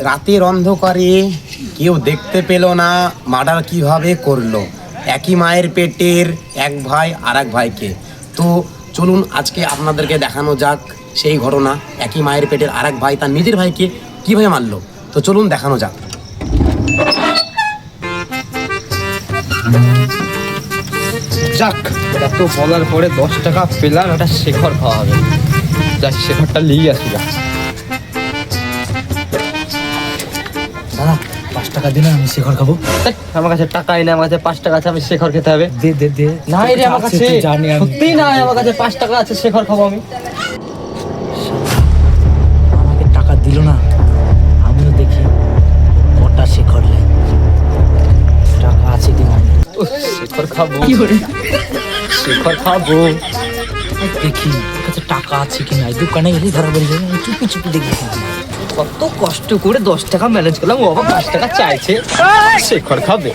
রাতের অন্ধকারে কেউ দেখতে পেল না মার্ডার কিভাবে করলো। একই মায়ের পেটের এক ভাই আর এক ভাইকে। তো চলুন আজকে আপনাদেরকে দেখানো যাক সেই ঘটনা। একই মায়ের পেটের আর এক ভাই তার নিজের ভাইকে কিভাবে মারলো। তো চলুন দেখানো যাক। যাক, এত বলার পরে 10 টাকা পেলাম, একটা শেখর খাওয়া হবে। যাক, শেখরটা নিয়ে আসি। দাদা 5 টাকা দিন, আমি শেখর খাবো। আমার কাছে টাকাই না, আমার কাছে 5 টাকা আছে, আমি শেখর খেতে হবে। দে দে দে। নাই রে আমার কাছে, সত্যি নাই আমার কাছে 5 টাকা আছে, শেখর খাবো আমি। আমাকে টাকা দিল না, আমিও দেখি কটা শেখর লাই। টাকা আছে কি না শেখর খাবো, শেখর খাবো। দেখি ওর কাছে টাকা আছে কি না। দোকানে গেলে ধরা পড়ে যাবে, চুপি চুপি দেখি। কত কষ্ট করে 10 টাকা ম্যানেজ করলাম, ও আবার 5 টাকা চাইছে। শেখর খাবে।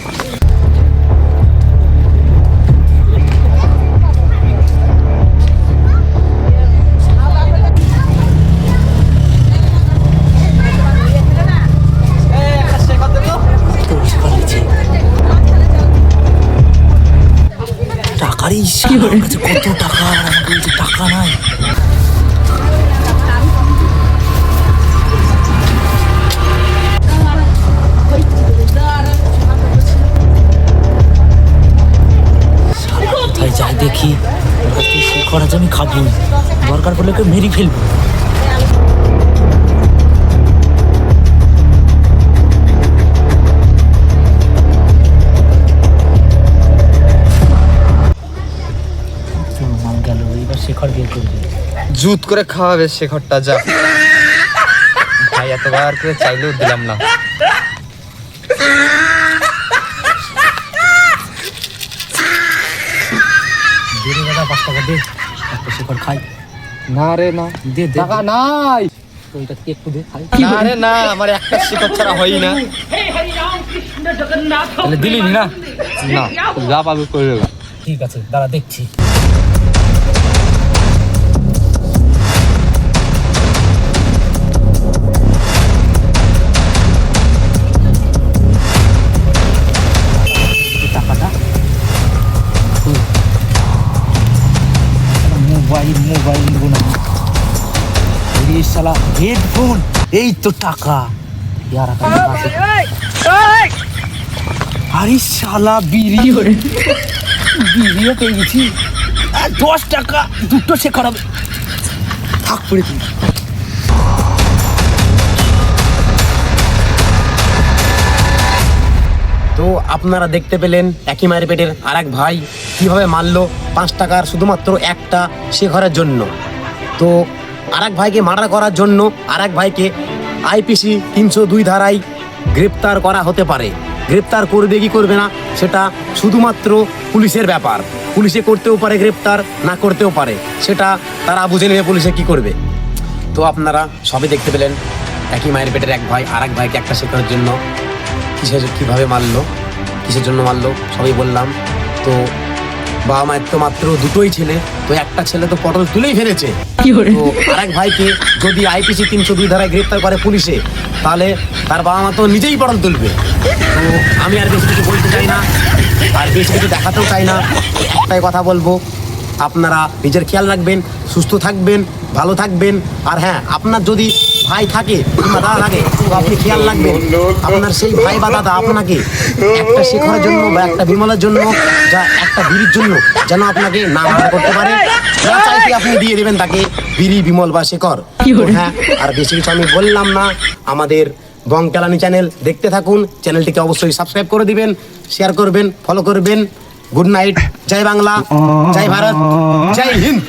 টাকার কাছে কত টাকা, আমাকে বলছে টাকা নাই। কোথায় যাই দেখি, শেখর আছে, আমি খাবো। দরকার পড়লে ওকে মেরে ফেলবো। গেল, এবার শেখর বের করবে। জুত করে খাওয়াবে শেখরটা। যা ভাই, এতবার করে চাইলেও দিলাম না। দে রে দাদা, 5 টাকা দে, একটা শেখর খাই। না রে না, দে দে, টাকা নাই। তো এটা একটু দে খাই। না রে না, আমার একটা শেখর ছাড়া হয় না। তাহলে দিলি না? না, যা পাবি করে দেবো। ঠিক আছে দাঁড়া, দেখছি। টাকাটা মোবাইল নেবো না, শালা হেডফোন। এই তো টাকা। আরে শালা বিড়িও পেয়ে গেছি। 10 টাকা দুটো শেখর হবে। থাক পড়ে কি। তো আপনারা দেখতে পেলেন একই মায়ের পেটের আর এক ভাই কিভাবে মারলো 5 টাকার শুধুমাত্র একটা শেখরের জন্য। তো আর এক ভাইকে মার্ডার করার জন্য আর এক ভাইকে আইপিসি 302 ধারায় গ্রেপ্তার করা হতে পারে। গ্রেপ্তার করবে কি করবে না সেটা শুধুমাত্র পুলিশের ব্যাপার। পুলিশে করতেও পারে গ্রেপ্তার, না করতেও পারে, সেটা তারা বুঝে নেবে পুলিশে কি করবে। তো আপনারা সবই দেখতে পেলেন একই মায়ের পেটের এক ভাই আর এক ভাইকে একটা শেখরের জন্য কীভাবে মারলো, কিসের জন্য মারলো সবই বললাম। তো বাবা মায়ের তো মাত্র দুটোই ছেলে, তো একটা ছেলে তো পটল তুলেই ফেলেছে। তো আরেক ভাইকে যদি আইপিসি 302 ধারায় গ্রেপ্তার করে পুলিশে, তাহলে তার বাবা মা তো নিজেই পটল তুলবে। তো আমি আর বেশি কিছু বলতে চাই না, আর বেশি কিছু দেখাতেও চাই না। একটাই কথা বলবো, আপনারা নিজের খেয়াল রাখবেন, সুস্থ থাকবেন, ভালো থাকবেন। আর হ্যাঁ, আপনার যদি ভাই থাকে কিংবা দাদা থাকে, তো আপনি খেয়াল রাখবেন আপনার সেই ভাই বা দাদা আপনাকে একটা শেখরের জন্য বা একটা বিমলের জন্য, যা একটা বিড়ির জন্য যেন আপনাকে না মানা করতে পারে। যা চাইতে আপনি দিয়ে দেবেন তাকে, বিড়ি, বিমল বা শেখর। হ্যাঁ, আর বেশি কিছু আমি বললাম না। আমাদের বং কেলানি চ্যানেল দেখতে থাকুন, চ্যানেলটিকে অবশ্যই সাবস্ক্রাইব করে দিবেন, শেয়ার করবেন, ফলো করবেন। গুড নাইট, জয় বাংলা, জয় ভারত, জয় হিন্দ।